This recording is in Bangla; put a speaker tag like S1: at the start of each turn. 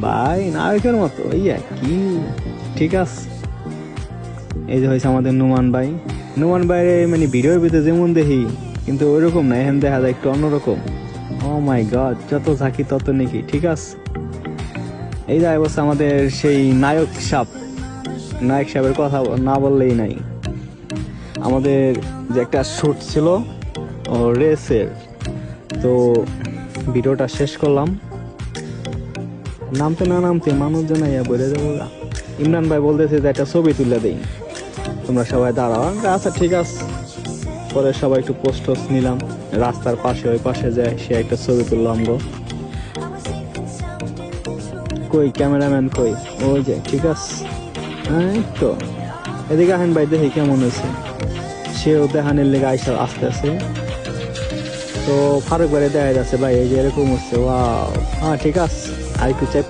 S1: ভাই নায়কের মতো ইয়া কি, ঠিক আছে। এই যে হয়েছে আমাদের নুমান ভাই। নুমান ভাইয়ের মানে ভিডিওর ভিতরে যেমন দেখি, কিন্তু ওইরকম না, এখন দেখা যায় একটু অন্যরকম। ও মাই গড, যত ঝাঁকি তত নাকি, ঠিক আছে। এই যে অবস্থা আমাদের সেই নায়ক সাপ। নায়ক সাহেবের কথা না বললেই নাই। আমাদের যে একটা শুট ছিল ও রেসের, তো ভিডিওটা শেষ করলাম। নামতে না নামতে মানুষজন ইয়া বলে যাবো। ইমরান ভাই বলতেছে যে একটা ছবি তুলে দেই, তোমরা সবাই দাঁড়াও। আচ্ছা ঠিক আছে। পরে সবাই একটু পোস্ট টোস্ট নিলাম, রাস্তার পাশে ওই পাশে যায় সে একটা ছবি তুললাম গো। কই ক্যামেরাম্যান কই? ওই যে, ঠিক আছে। হ্যাঁ তো এদিকে আহেন ভাই, দেখি কেমন হয়েছে। সেও দেখানের লেগে আইসা আসতে আছে। তো ফারুক ভাই দেখা যাচ্ছে ভাই, এই যে এরকম হচ্ছে। ওয়াও, হ্যাঁ ঠিক আছে। আর একটু চেপে